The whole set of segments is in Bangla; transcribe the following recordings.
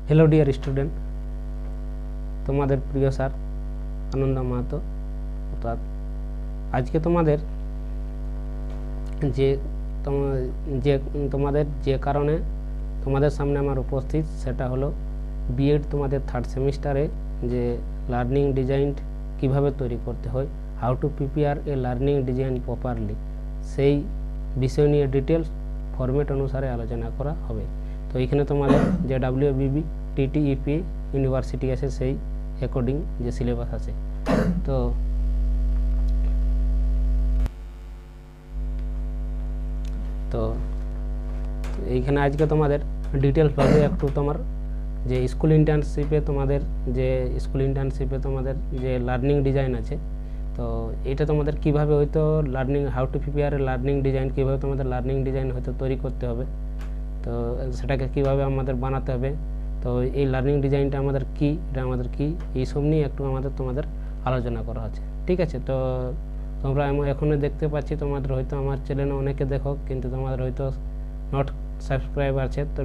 हेलो डियर स्टूडेंट, तुम्हारे प्रिय सर आनंद महतो। अर्थात आज के तुम्हारे जे कारणे तुम्हारे सामने आमार उपस्थित सेटा हलो बीएड तुम्हारे थार्ड सेमिस्टारे जे लार्निंग डिजाइन किभाबे तैरी करते हैं, how to prepare a learning design properly सेई विषय निये डिटेल्स फर्मेट अनुसारे आलोचना करा हबे। तो एखाने तुम्हारे जे WBB TTEP यूनिवर्सिटी आछे सेई अकॉर्डिंग जे सिलेबास आछे। तो এইখানে আজকে তোমাদের ডিটেলস ভাবে একটু তোমার যে স্কুল ইন্টার্নশিপে তোমাদের যে লার্নিং ডিজাইন আছে, তো এটা তোমাদের কিভাবে হয়তো learning how to prepare learning design, কিভাবে তোমাদের লার্নিং ডিজাইন হয়তো তৈরি করতে হবে, তো সেটাকে কিভাবে আমাদের বানাতে হবে, তো এই লার্নিং ডিজাইনটা আমাদের কি, এটা আমাদের কি, এই সব নিয়ে একটু তোমাদের আলোচনা করা আছে। ঠিক আছে, তো তোমরা এখনো দেখতে পাচ্ছি তোমাদের হয়তো আমার চ্যানেলে অনেকে দেখো, কিন্তু তোমাদের হয়তো নট সাবস্ক্রাইব আছে। তো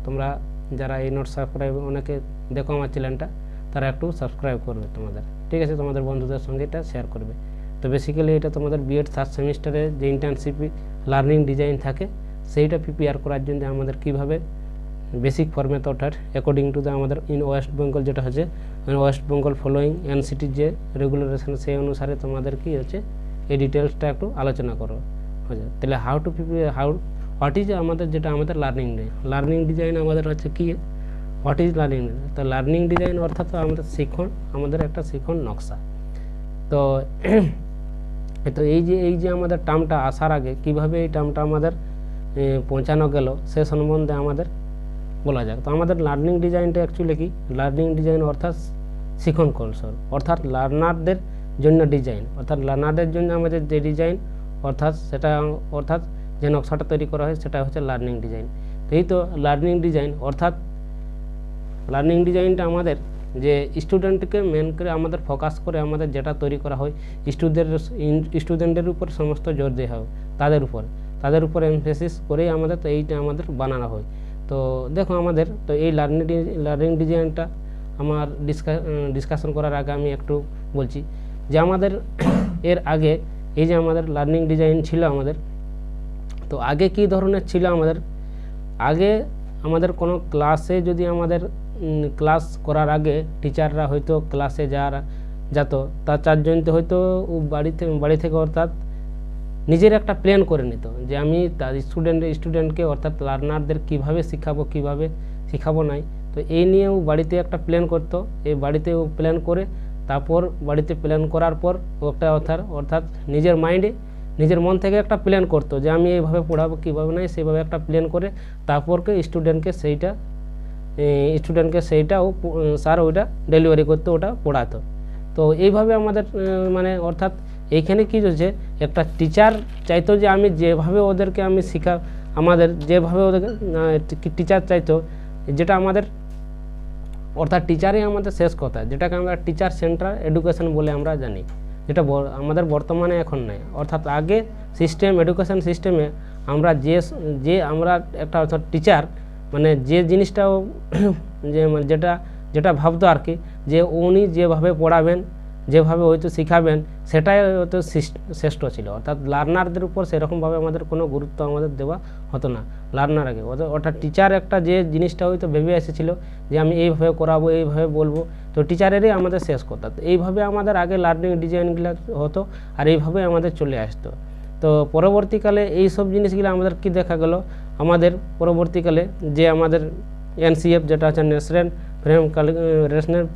তোমরা যারা এই নট সাবস্ক্রাইব অনেকে দেখো আমার চ্যানেলটা, তারা একটু সাবস্ক্রাইব করবে তোমাদের। ঠিক আছে, তোমাদের বন্ধুদের সঙ্গে এটা শেয়ার করবে। তো বেসিক্যালি এটা তোমাদের বিএড থার্ড সেমিস্টারে যে ইন্টার্নশিপ লার্নিং ডিজাইন থাকে সেইটা প্রিপেয়ার করার জন্য আমাদের কীভাবে বেসিক ফর্মেট অর্থাৎ অ্যাকর্ডিং টু দ্য আমাদের ইন ওয়েস্ট বেঙ্গল যেটা হচ্ছে ওয়েস্ট বেঙ্গল ফলোয়িং এনসিটির যে রেগুলেশন সেই অনুসারে তোমাদের কি হচ্ছে এই ডিটেলসটা একটু আলোচনা করো। হচ্ছে তাহলে how to prepare what is আমাদের যেটা আমাদের লার্নিং ডিজাইন আমাদের হচ্ছে কি, হোয়াট ইজ লার্নিং ডিজাইন। তো লার্নিং ডিজাইন অর্থাৎ আমাদের একটা শিখন নকশা। তো এই যে আমাদের টার্মটা আসার আগে কিভাবে এই টার্মটা আমাদের পৌঁছানো গেল সে সম্বন্ধে আমাদের বলা যাক। তো আমাদের লার্নিং ডিজাইনটা অ্যাকচুয়ালি কি, লার্নিং ডিজাইন অর্থাৎ শিখন কৌশল, অর্থাৎ লার্নারদের জন্য ডিজাইন, অর্থাৎ লার্নারদের জন্য আমাদের যে ডিজাইন অর্থাৎ যে নকশাটা তৈরি করা হয় সেটা হচ্ছে লার্নিং ডিজাইন। তো এই তো লার্নিং ডিজাইন অর্থাৎ লার্নিং ডিজাইনটা আমাদের যে স্টুডেন্টকে মেন করে আমাদের ফোকাস করে আমাদের যেটা তৈরি করা হয় স্টুডেন্টের উপর সমস্ত জোর দেওয়া হয়, তাদের উপর এমফেসিস করেই আমাদের তো এইটা আমাদের বানানো হয়। তো দেখো আমাদের তো এই লার্নিং ডিজাইনটা আমার ডিসকাশন করার আগে আমি একটু বলছি যে আমাদের এর আগে এই যে আমাদের লার্নিং ডিজাইন ছিল আমাদের, তো আগে কি ধরনের ছিল আগে আমাদের কোনো ক্লাসে যদি আমাদের ক্লাস করার আগে টিচাররা হয়তো ক্লাসে যেত তার চারজনতে হয়তো বাড়ি থেকে অর্থাৎ নিজের একটা প্ল্যান করে নিত যে আমি তার স্টুডেন্টকে অর্থাৎ লার্নারদের কীভাবে শিখাবো নাই। তো এই নিয়েও বাড়িতে একটা প্ল্যান করতো, এই বাড়িতে ও প্ল্যান করে তারপর বাড়িতে প্ল্যান করার পর একটা অর্থাৎ নিজের মন থেকে একটা প্ল্যান করতো যে আমি এইভাবে পড়াবো, কীভাবে নাই সেইভাবে একটা প্ল্যান করে তারপরকে স্টুডেন্টকে সেইটা ও স্যার ওইটা ডেলিভারি করতো, ওটা পড়াতো। তো এইভাবে আমাদের মানে অর্থাৎ এইখানে কী হচ্ছে একটা টিচার চাইতো যে আমি যেভাবে ওদেরকে আমি আমাদের যেভাবে ওদেরকে টিচার চাইতো যেটা আমাদের অর্থাৎ টিচারই আমাদের শেষ কথা, যেটাকে আমরা টিচার সেন্টার এডুকেশন বলে আমরা জানি, যেটা আমাদের বর্তমানে এখন নাই। অর্থাৎ আগে এডুকেশন সিস্টেমে আমরা আমরা একটা অর্থাৎ টিচার মানে যে জিনিসটাও যেটা ভাবতো আর কি, যে উনি যেভাবে পড়াবেন যেভাবে হয়তো শিখাবেন সেটাই হয়তো শ্রেষ্ঠ ছিল। অর্থাৎ লার্নারদের উপর সেরকমভাবে আমাদের কোনো গুরুত্ব আমাদের দেওয়া হতো না লার্নার আগে। অর্থাৎ টিচার একটা যে জিনিসটা হয়তো ভেবে এসেছিলো যে আমি এইভাবে করাবো, এইভাবে বলবো, তো টিচারেরই আমাদের শেষ কথা। তো এইভাবে আমাদের আগে লার্নিং ডিজাইনগুলো হতো আর এইভাবে আমাদের চলে আসতো। তো পরবর্তীকালে এই সব জিনিসগুলো আমাদের কি দেখা গেল, আমাদের পরবর্তীকালে যে আমাদের NCF যেটা হচ্ছে ন্যাশনাল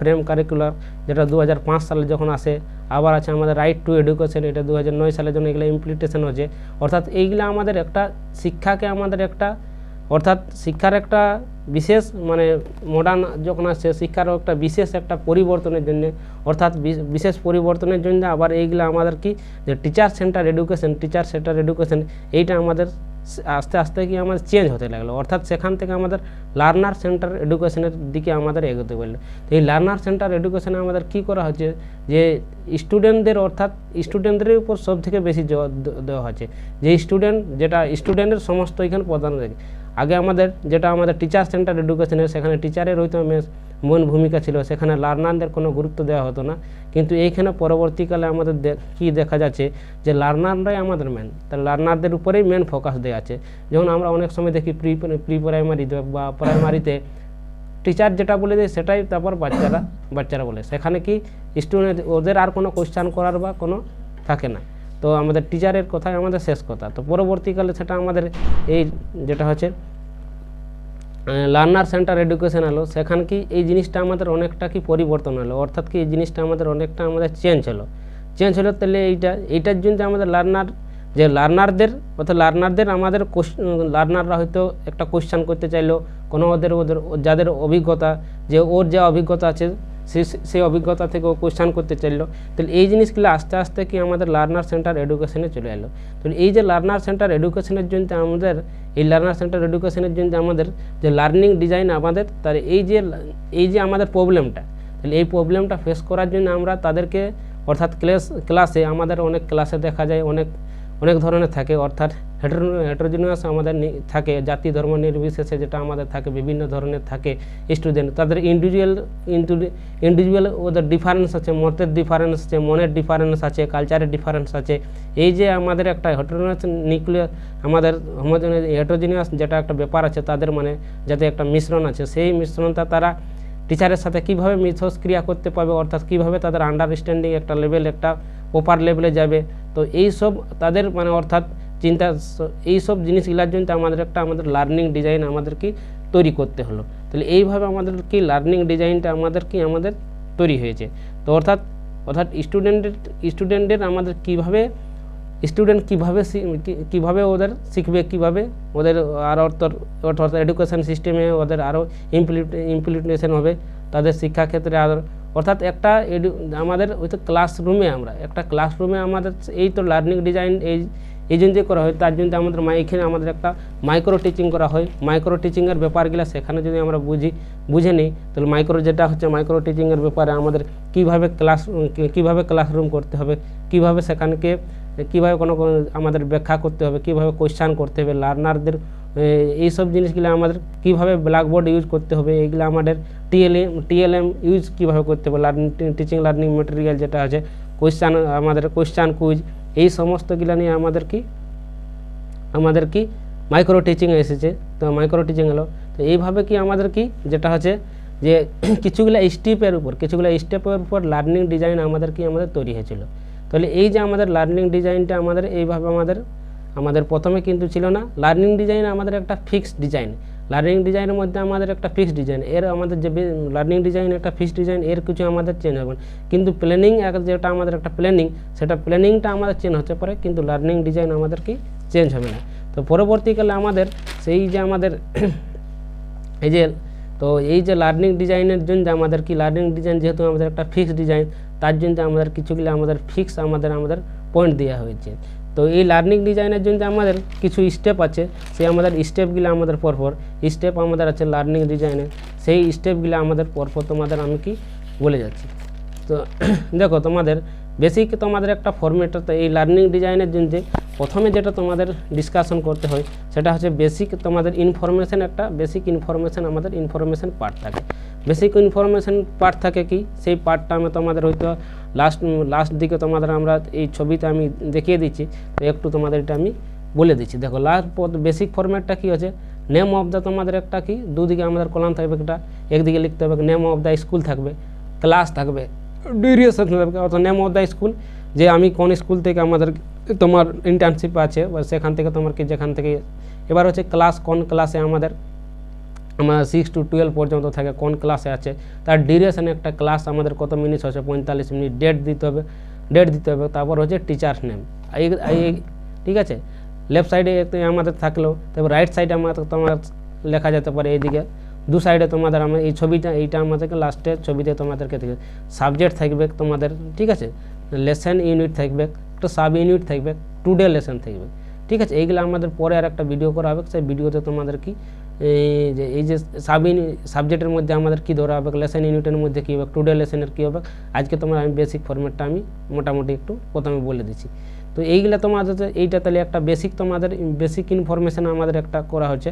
ফ্রেম কারিকুলার, যেটা 2005 সালে যখন আসে, আবার আছে আমাদের রাইট টু এডুকেশন, এটা 2009 সালের জন্য এগুলো ইমপ্লিমেন্টেশন হচ্ছে। অর্থাৎ এইগুলো আমাদের একটা শিক্ষাকে আমাদের একটা অর্থাৎ শিক্ষার একটা বিশেষ মানে মডার্ন যখন আসছে শিক্ষার একটা বিশেষ একটা পরিবর্তনের জন্য, অর্থাৎ বিশেষ পরিবর্তনের জন্য আবার এইগুলো আমাদের কি যে টিচার সেন্টার এডুকেশন এইটা আমাদের আস্তে আস্তে কি আমাদের চেঞ্জ হতে লাগলো। অর্থাৎ সেখান থেকে আমাদের লার্নার সেন্টার এডুকেশনের দিকে আমাদের এগোতে পারলো। তো এই লার্নার সেন্টার এডুকেশনে আমাদের কি করা হচ্ছে যে স্টুডেন্টদের অর্থাৎ স্টুডেন্টদের উপর সব থেকে বেশি জোর দেওয়া হচ্ছে, যে স্টুডেন্ট যেটা স্টুডেন্টের সমস্ত এখানে প্রধান থাকে। আগে আমাদের যেটা আমাদের টিচার সেন্টার এডুকেশনের, সেখানে টিচারের হয়তো মূল ভূমিকা ছিল, সেখানে লার্নারদের কোনো গুরুত্ব দেওয়া হতো না। কিন্তু এইখানে পরবর্তীকালে আমাদের কি দেখা যাচ্ছে যে লার্নাররাই আমাদের মেন, তার লার্নারদের উপরেই মেন ফোকাস দেওয়া আছে। যেমন আমরা অনেক সময় দেখি প্রি প্রাইমারিতে বা প্রাইমারিতে টিচার যেটা বলে দেয় সেটাই তারপর বাচ্চারা বলে, সেখানে কি স্টুডেন্ট ওদের আর কোনো কোশ্চেন করার বা কোনো থাকে না। তো আমাদের টিচারের কথাই আমাদের শেষ কথা। তো পরবর্তীকালে সেটা আমাদের এই যেটা হচ্ছে লার্নার সেন্টার এডুকেশন হলো, সেখানে কি এই জিনিসটা আমাদের অনেকটা কি পরিবর্তন হলো, অর্থাৎ কি এই জিনিসটা আমাদের অনেকটা আমাদের চেঞ্জ হলো। তাহলে এইটার জন্য আমাদের লার্নারদের অর্থাৎ লার্নারদের আমাদের লার্নাররা হয়তো একটা কোশ্চেন করতে চাইলো, কোনো ওদের যাদের অভিজ্ঞতা, যে ওর যা অভিজ্ঞতা আছে সেই অভিজ্ঞতা থেকে ও কোশ্চেন করতে চাইলো। তাহলে এই জিনিসগুলো আস্তে আস্তে কি আমাদের লার্নার সেন্টার এডুকেশনে চলে এলো। তো এই যে লার্নার সেন্টার এডুকেশনের জন্য আমাদের যে লার্নিং ডিজাইন আমাদের তার এই যে আমাদের প্রবলেমটা, তাহলে এই প্রবলেমটা ফেস করার জন্য আমরা তাদেরকে অর্থাৎ ক্লাসে আমাদের অনেক ক্লাসে দেখা যায় অনেক ধরনের থাকে, অর্থাৎ হেটেরোজিনিয়াস আমাদের থাকে, জাতি ধর্ম নির্বিশেষে যেটা আমাদের থাকে বিভিন্ন ধরনের থাকে স্টুডেন্ট, তাদের ইন্ডিভিজুয়াল ওদের ডিফারেন্স আছে, মতের ডিফারেন্স আছে, মনের ডিফারেন্স আছে, কালচারের ডিফারেন্স আছে। এই যে আমাদের একটা হেটেরোজিনিয়াস নিউক্লিয়াস আমাদের হেটেরোজিনিয়াস যেটা একটা ব্যাপার আছে, তাদের মানে যাতে একটা মিশ্রণ আছে, সেই মিশ্রণটা তারা টিচারের সাথে কীভাবে মিথস্ক্রিয়া করতে পারবে, অর্থাৎ কীভাবে তাদের আন্ডারস্ট্যান্ডিং একটা লেভেল একটা প্রপার লেভেলে যাবে। তো এই সব তাদের মানে অর্থাৎ চিন্তা, এই সব জিনিসগুলোর জন্য আমাদের লার্নিং ডিজাইন আমাদের কি তৈরি করতে হলো। তাহলে এইভাবে আমাদের কি লার্নিং ডিজাইনটা আমাদের তৈরি হয়েছে। তো অর্থাৎ স্টুডেন্টের আমাদের কীভাবে ওদের শিখবে, কীভাবে ওদের আরও অর্থাৎ এডুকেশন সিস্টেমে ওদের আরও ইমপ্লিমেন্টেশন হবে তাদের শিক্ষাক্ষেত্রে অর্থাৎ আমাদের ওই তো ক্লাসরুমে আমাদের এই তো লার্নিং ডিজাইন এই জন্য যে করা হয়, তার জন্য আমাদের এখানে আমাদের একটা মাইক্রো টিচিং করা হয়। মাইক্রো টিচিংয়ের ব্যাপারগুলো সেখানে যদি আমরা বুঝে নিই, তাহলে মাইক্রো টিচিংয়ের ব্যাপারে আমাদের কীভাবে ক্লাসরুম করতে হবে, কীভাবে সেখানকে কীভাবে কোনো আমাদের ব্যাখ্যা করতে হবে, কীভাবে কোশ্চেন করতে হবে লার্নারদের, এইসব জিনিসগুলো আমাদের কীভাবে ব্ল্যাকবোর্ড ইউজ করতে হবে, এইগুলো আমাদের টিএলএম ইউজ কীভাবে করতে হবে, টিচিং লার্নিং মেটেরিয়াল যেটা আছে, কোশ্চেন কুইজ, এই সমস্তগুলো নিয়ে আমাদের কি মাইক্রো টিচিং এসেছে। তো মাইক্রো টিচিং হলো, তো এইভাবে কি আমাদের কি যেটা হচ্ছে যে কিছুগুলো স্টেপের উপর লার্নিং ডিজাইন আমাদের তৈরি হয়েছিল। তাহলে এই যে আমাদের লার্নিং ডিজাইনটা এইভাবে আমাদের প্রথমে কিন্তু ছিল না। লার্নিং ডিজাইন আমাদের একটা ফিক্সড ডিজাইন, লার্নিং ডিজাইনের মধ্যে আমাদের একটা ফিক্সড ডিজাইন, এর আমাদের যে লার্নিং ডিজাইন একটা ফিক্সড ডিজাইন, এর কিছু আমাদের চেঞ্জ হবে না। কিন্তু প্ল্যানিং যেটা আমাদের একটা সেটা প্ল্যানিংটা আমাদের চেঞ্জ হতে পারে, কিন্তু লার্নিং ডিজাইন আমাদের কি চেঞ্জ হবে না। তো পরবর্তীকালে আমাদের সেই যে আমাদের এই যে লার্নিং ডিজাইনের জন্য আমাদের কি লার্নিং ডিজাইন যেহেতু আমাদের একটা ফিক্সড ডিজাইন, তার জন্য আমাদের কিছুগুলো আমাদের ফিক্স আমাদের পয়েন্ট দেওয়া হয়েছে। তো এই লার্নিং ডিজাইনের জন্য আমাদের কিছু স্টেপ আছে, সেই আমাদের স্টেপগুলো আমাদের পরপর স্টেপ আমাদের আছে লার্নিং ডিজাইনে, সেই স্টেপগুলো আমাদের পরপর আমি কি বলে যাচ্ছি। তো দেখো তোমাদের একটা ফরম্যাট, এই লার্নিং ডিজাইনের জন্য প্রথমে যেটা তোমাদের ডিসকাশন করতে হয় সেটা হচ্ছে তোমাদের আমাদের ইনফরমেশন পার্ট থাকে। বেসিক ইনফরমেশন পার্ট থাকে কি, সেই পার্টটা তোমাদের হয়তো লাস্ট দিকে আমরা এই ছবিতে আমি দেখিয়ে দিচ্ছি, তো একটু তোমাদের এটা আমি বলে দিচ্ছি। দেখো বেসিক ফরম্যাটটা কি হচ্ছে, নেম অফ দ্য তোমাদের একটা কি দুদিকে আমাদের কলাম থাকবে, একদিকে লিখতে হবে নেম অফ দ্য স্কুল থাকবে, ক্লাস থাকবে, ডিউরেশন থাকবে, অর্থাৎ নেম অফ দ্য স্কুল, যে আমি কোন স্কুল থেকে তোমার ইন্টার্নশিপ আছে বা সেখান থেকে যেখান থেকে, এবার হচ্ছে ক্লাস, কোন ক্লাসে আমাদের 6 to 12 পর্যন্ত থাকে, কোন ক্লাসে আছে, তার ডিউরেশন একটা ক্লাস আমাদের কত মিনিট হচ্ছে 45 মিনিট, ডেট দিতে হবে, তারপর হচ্ছে টিচার নেম, ঠিক আছে। লেফট সাইডে আমাদের থাকলেও, তারপর রাইট সাইডে তোমার লেখা যেতে পারে এইদিকে দু সাইডে তোমাদের এই ছবিটা এইটা আমাদেরকে লাস্টের ছবিতে তোমাদেরকে সাবজেক্ট থাকবে তোমাদের, ঠিক আছে, লেসন ইউনিট থাকবে, একটা সাব ইউনিট থাকবে, টুডে লেসন থাকবে, ঠিক আছে। এইগুলো আমাদের পরে আর একটা ভিডিও করা হবে, সেই ভিডিওতে তোমাদের কি এই যে সাবজেক্টের মধ্যে আমাদের কী ধরা হবে, লেসন ইউনিটের মধ্যে কী হবে, টুডে লেসনের কী হবে। আজকে তোমার আমি বেসিক ফরম্যাটটা আমি মোটামুটি একটু প্রথমে বলে দিচ্ছি। তো এইগুলো তোমাদের এইটা তাহলে একটা বেসিক তোমাদের বেসিক ইনফরমেশান আমাদের একটা করা হচ্ছে।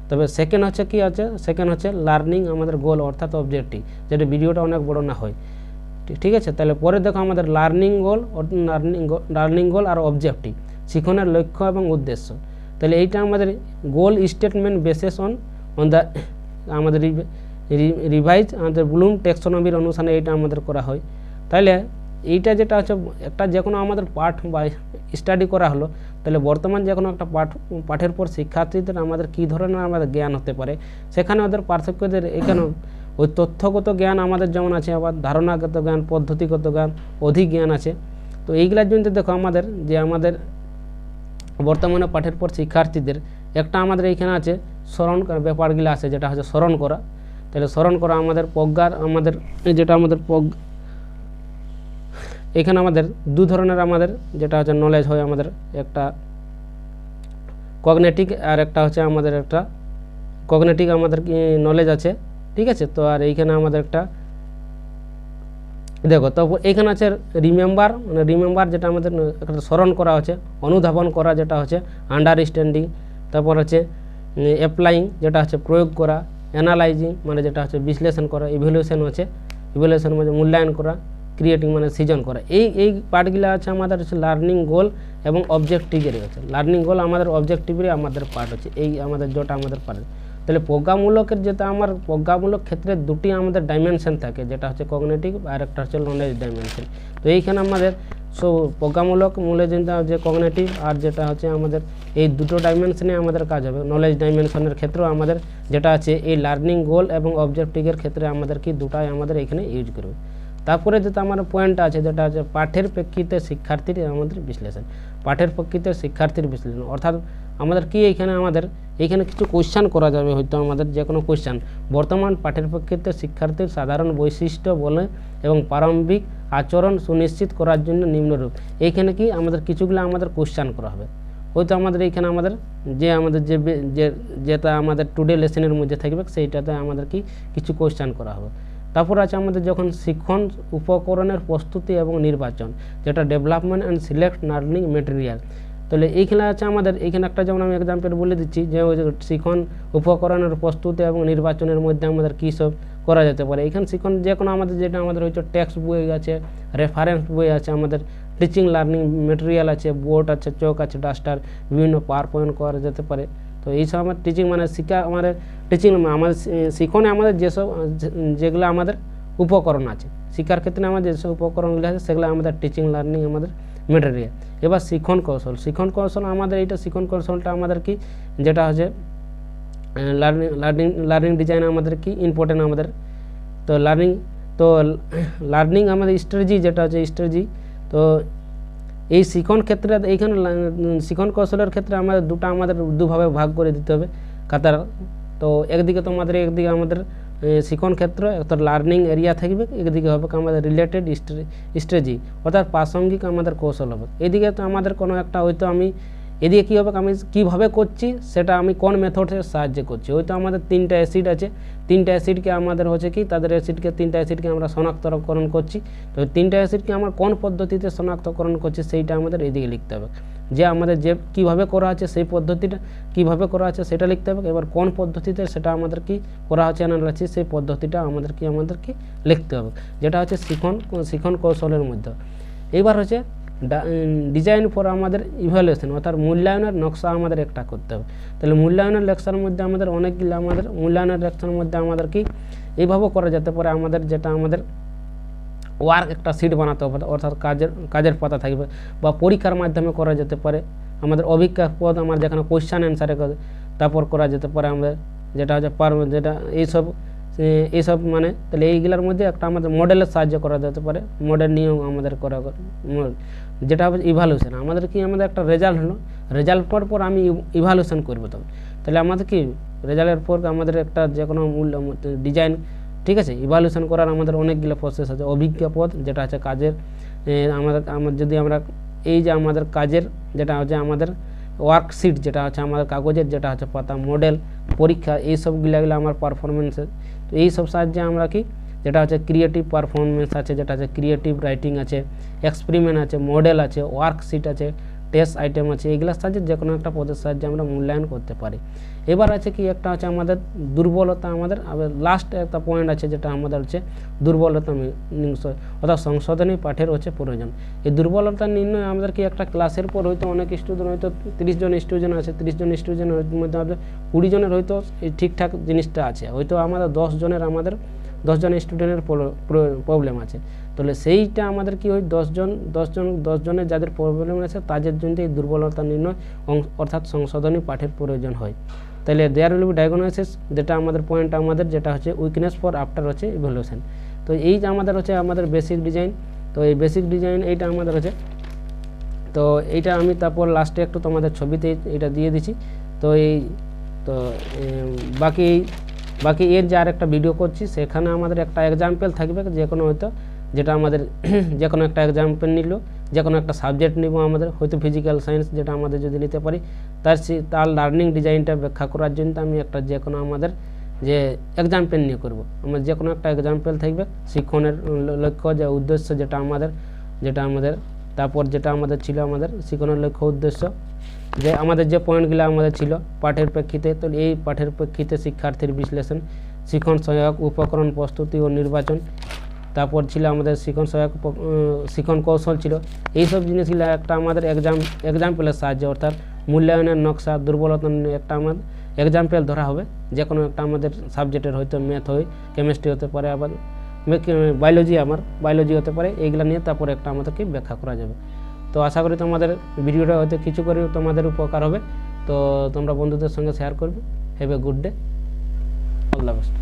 তবে সেকেন্ড হচ্ছে কী আছে, সেকেন্ড হচ্ছে লার্নিং আমাদের গোল অর্থাৎ অবজেক্টিভ, যেটা ভিডিওটা অনেক বড় না হয়, ঠিক আছে। তাহলে পরে দেখো আমাদের লার্নিং গোল আর অবজেক্টিভ, শিখনের লক্ষ্য এবং উদ্দেশ্য। তাহলে এইটা আমাদের গোল স্টেটমেন্ট বেসেস অন দ্য আমাদের রিভাইজ আমাদের ব্লুম টেক্সোনমির অনুসারে এইটা আমাদের করা হয়। তাহলে এইটা যেটা হচ্ছে একটা যে কোনো আমাদের পাঠ বা স্টাডি করা হলো, তাহলে বর্তমান যে কোনো একটা পাঠের পর শিক্ষার্থীদের আমাদের কী ধরনের আমাদের জ্ঞান হতে পারে, সেখানে ওদের পার্থক্যদের এখানে ওই তথ্যগত জ্ঞান আমাদের যেমন আছে, আবার ধারণাগত জ্ঞান, পদ্ধতিগত জ্ঞান, অধিক জ্ঞান আছে। তো এইগুলার জন্য দেখো আমাদের যে আমাদের বর্তমানে পাঠের পর শিক্ষার্থীদের একটা আমাদের এইখানে আছে স্মরণ ব্যাপারগুলো আছে, যেটা হচ্ছে স্মরণ করা। তাহলে স্মরণ করা আমাদের প্রজ্ঞার আমাদের যেটা আমাদের এখানে আমাদের দু ধরনের আমাদের যেটা হচ্ছে নলেজ হয়, আমাদের একটা কগনেটিভ আর একটা হচ্ছে আমাদের একটা কগনেটিভ আমাদের নলেজ আছে, ঠিক আছে। তো আর এইখানে আমাদের একটা দেখো, তো এইখানে আছে রিমেম্বার, মানে রিমেম্বার যেটা আমাদের একটা স্মরণ করা হচ্ছে, অনুধাবন করা যেটা হচ্ছে আন্ডারস্ট্যান্ডিং, তারপর হচ্ছে অ্যাপ্লাইং যেটা হচ্ছে প্রয়োগ করা, অ্যানালাইজিং মানে যেটা হচ্ছে বিশ্লেষণ করা, ইভ্যালুয়েশন হচ্ছে ইভ্যালুয়েশন মানে মূল্যায়ন করা, ক্রিয়েটিং মানে সৃজন করা। এই পার্টগুলো আছে আমাদের হচ্ছে লার্নিং গোল এবং অবজেক্টিভেরই আছে। লার্নিং গোল আমাদের অবজেক্টিভেরই আমাদের পার্ট হচ্ছে এই আমাদের যেটা আমাদের পার্ট। তাহলে প্রজ্ঞামূলকের যেটা আমার প্রজ্ঞামূলক ক্ষেত্রে দুটি আমাদের ডাইমেনশন থাকে, যেটা হচ্ছে কগনিটিভ আর একটা হচ্ছে নলেজ ডাইমেনশন। তো এইখানে আমাদের প্রজ্ঞামূলক নলেজ যে কগনিটিভ আর যেটা হচ্ছে আমাদের এই দুটো ডাইমেনশনে আমাদের কাজ হবে। নলেজ ডাইমেনশনের ক্ষেত্রেও আমাদের যেটা আছে এই লার্নিং গোল এবং অবজেক্টিভের ক্ষেত্রে আমাদের কি দুটাই আমাদের এখানে ইউজ করবে। তারপরে যেটা আমার পয়েন্ট আছে যেটা হচ্ছে পাঠের প্রেক্ষিতে শিক্ষার্থীর আমাদের বিশ্লেষণ, পাঠের প্রেক্ষিতে শিক্ষার্থীর বিশ্লেষণ অর্থাৎ আমাদের কি এইখানে কিছু কোশ্চান করা যাবে, হয়তো আমাদের যে কোনো কোশ্চান বর্তমান পাঠের প্রেক্ষিতে শিক্ষার্থীর সাধারণ বৈশিষ্ট্য বলে এবং প্রারম্ভিক আচরণ সুনিশ্চিত করার জন্য নিম্নরূপ। এইখানে কি আমাদের কিছুগুলো আমাদের কোশ্চান করা হবে, হয়তো আমাদের এইখানে আমাদের যেটা আমাদের টুডে লেসনের মধ্যে থাকবে সেইটাতে আমাদের কি কিছু কোশ্চান করা হবে। তারপর আছে আমাদের যখন শিক্ষণ উপকরণের প্রস্তুতি এবং নির্বাচন, যেটা development and select learning material. তাহলে এইখানে আছে আমাদের এইখানে একটা যেমন আমি এক্সাম্পল বলে দিচ্ছি যে ওই শিক্ষণ উপকরণের প্রস্তুতি এবং নির্বাচনের মধ্যে আমাদের কী সব করা যেতে পারে। এখানে শিক্ষণ যে কোনো আমাদের যেটা আমাদের হচ্ছে টেক্সট বই আছে, রেফারেন্স বই আছে, আমাদের টিচিং লার্নিং মেটেরিয়াল আছে, বোর্ড আছে, চক আছে, ডাস্টার, বিভিন্ন পাওয়ার পয়েন্ট করা যেতে পারে। তো এইসব আমার টিচিং মানে শিক্ষা আমাদের টিচিং আমাদের শিক্ষণে আমাদের যেগুলো আমাদের উপকরণ আছে, শিক্ষার ক্ষেত্রে আমাদের যেসব উপকরণগুলো আছে সেগুলো আমাদের টিচিং লার্নিং আমাদের মেটেরিয়াল। এবার শিক্ষণ কৌশল আমাদের এইটা শিক্ষণ কৌশলটা আমাদের কি যেটা হচ্ছে লার্নিং ডিজাইন আমাদের কি ইম্পর্টেন্ট আমাদের। তো লার্নিং আমাদের স্ট্র্যাটেজি যেটা হচ্ছে স্ট্র্যাটেজি। তো এই শিক্ষণ ক্ষেত্রে এইখানে শিক্ষণ কৌশলের ক্ষেত্রে আমাদের আমাদের দুভাবে ভাগ করে দিতে হবে কাতার। তো একদিকে আমাদের শিক্ষণ ক্ষেত্র অর্থাৎ লার্নিং এরিয়া থাকবে, একদিকে হবে আমাদের রিলেটেড স্ট্র্যাটেজি অর্থাৎ প্রাসঙ্গিক আমাদের কৌশল হবে। এদিকে তো আমাদের কোনো একটা হয়তো আমি এদিকে কী হবে আমি কীভাবে করছি সেটা আমি কোন মেথডের সাহায্যে করছি। হয়তো আমাদের 3টা অ্যাসিড আছে, 3টা অ্যাসিডকে আমাদের হচ্ছে কি তাদের 3টা অ্যাসিডকে আমরা শনাক্তকরণ করছি। তো 3টা অ্যাসিডকে আমরা কোন পদ্ধতিতে শনাক্তকরণ করছি সেইটা আমাদের এদিকে লিখতে হবে। যে আমাদের যে কীভাবে করা আছে সেই পদ্ধতিটা কীভাবে করা আছে সেটা লিখতে হবে। এবার কোন পদ্ধতিতে সেটা আমাদের কি করা হচ্ছে অ্যানালাইসিস সেই পদ্ধতিটা আমাদের কি লিখতে হবে, যেটা হচ্ছে শিক্ষণ কৌশলের মধ্যে। এবার হচ্ছে ডিজাইন ফর আমাদের ইভ্যালুয়েশন অর্থাৎ মূল্যায়নের নকশা আমাদের একটা করতে হবে। তাহলে মূল্যায়নের লেকচারের মধ্যে আমাদের অনেকগুলো আমাদের মূল্যায়নের লেকচারের মধ্যে আমাদের কি এইভাবেও করা যেতে পারে। আমাদের যেটা আমাদের ওয়ার্ক একটা শিট বানাতে হবে অর্থাৎ কাজের পাতা থাকবে, বা পরীক্ষার মাধ্যমে করা যেতে পারে। আমাদের অভিজ্ঞতা পদ আমার যেখানে কোয়েশ্চান অ্যান্সারে তারপর করা যেতে পারে আমাদের যেটা হচ্ছে যেটা এইসব মানে তাহলে এইগুলোর মধ্যে একটা আমাদের মডেলের সাহায্য করা যেতে পারে। মডেল নিয়েও আমাদের করা যেটা হবে ইভ্যালুয়েশন আমাদের কি আমাদের একটা রেজাল্ট হলো, রেজাল্ট পর আমি ইভ্যালুয়েশন করবো তাহলে আমাদের কি রেজাল্টের পর আমাদের একটা যে কোনো ডিজাইন ঠিক আছে ইভ্যালুয়েশন করার আমাদের অনেকগুলো প্রসেস আছে। অভিজ্ঞ পদ যেটা আছে কাজের যদি আমরা এই যে আমাদের কাজের যেটা হচ্ছে আমাদের ওয়ার্কশিট যেটা হচ্ছে আমাদের কাগজের যেটা হচ্ছে পাতা, মডেল পরীক্ষা এই সবগুলা আমার পারফরমেন্সে। তো এই সব সাহায্যে আমরা কি যেটা হচ্ছে ক্রিয়েটিভ পারফরমেন্স আছে, যেটা হচ্ছে ক্রিয়েটিভ রাইটিং আছে, এক্সপেরিমেন্ট আছে, মডেল আছে, ওয়ার্কশিট আছে, টেস্ট আইটেম আছে, এইগুলোর সাহায্যে যে কোনো একটা পদের সাহায্যে আমরা মূল্যায়ন করতে পারি। এবার আছে কি একটা হচ্ছে আমাদের দুর্বলতা, আমাদের লাস্ট একটা পয়েন্ট আছে যেটা আমাদের হচ্ছে দুর্বলতা অর্থাৎ সংশোধনী পাঠের হচ্ছে প্রয়োজন। এই দুর্বলতা নির্ণয় আমাদের কি একটা ক্লাসের পর হয়তো অনেক স্টুডেন্ট হয়তো 30 জন স্টুডেন্ট আছে, 30 জন স্টুডেন্টের মধ্যে আমাদের 20 জনের হয়তো এই ঠিকঠাক জিনিসটা আছে, হয়তো আমাদের 10 জন স্টুডেন্টের প্রবলেম আছে। তাহলে সেইটা আমাদের কি হয় 10 জনের যাদের প্রবলেম আছে তাদের জন্য এই দুর্বলতা নির্ণয় অর্থাৎ সংশোধনী পাঠের প্রয়োজন হয়। তাহলে দেয়ার উইল বি ডায়াগনোসিস, যেটা আমাদের পয়েন্ট আমাদের যেটা হচ্ছে উইকনেস ফর আফটার হচ্ছে ইভ্যালুয়েশন। তো এই যে আমাদের হচ্ছে আমাদের বেসিক ডিজাইন, তো এই বেসিক ডিজাইন এইটা আমাদের হচ্ছে, তো এইটা আমি তারপর লাস্টে একটু তোমাদের ছবিতে এটা দিয়ে দিচ্ছি। তো বাকি এর যে আর একটা ভিডিও করছি সেখানে আমাদের একটা এক্সাম্পল থাকবে, যে কোনো হয়তো যেটা আমাদের যে কোনো একটা এক্সাম্পল নিল, যে কোনো একটা সাবজেক্ট নিব আমাদের, হয়তো ফিজিক্যাল সায়েন্স যেটা আমাদের যদি নিতে পারি, তার লার্নিং ডিজাইনটা ব্যাখ্যা করার জন্য আমি একটা যে কোনো আমাদের যে এক্সাম্পল নিয়ে করব। আমার যে কোনো একটা এক্সাম্পল থাকবে, শিক্ষণের লক্ষ্য যে উদ্দেশ্য যেটা আমাদের তারপর যেটা আমাদের ছিল আমাদের শিক্ষণের লক্ষ্য উদ্দেশ্য, যে আমাদের যে পয়েন্টগুলো আমাদের ছিল পাঠের প্রেক্ষিতে, তো এই পাঠের প্রেক্ষিতে শিক্ষার্থীর বিশ্লেষণ, শিক্ষণ সহায়ক উপকরণ প্রস্তুতি ও নির্বাচন, তারপর ছিল আমাদের শিক্ষণ সহায়ক শিক্ষণ কৌশল ছিল। এইসব জিনিসগুলো একটা আমাদের এক্সাম্পলের সাহায্যে অর্থাৎ মূল্যায়নের নকশা, দুর্বলতা একটা আমাদের এক্সাম্পল ধরা হবে, যে কোনো একটা আমাদের সাবজেক্টের, হয়তো ম্যাথ হয়, কেমিস্ট্রি হতে পারে, আবার বায়োলজি হতে পারে, এইগুলো নিয়ে তারপরে একটা আমাদেরকে ব্যাখ্যা করা যাবে। তো আশা করি তোমাদের ভিডিওটা হয়তো কিছু করে তোমাদের উপকার হবে। তো তোমরা বন্ধুদের সঙ্গে শেয়ার করবে। Have a good day, all the best.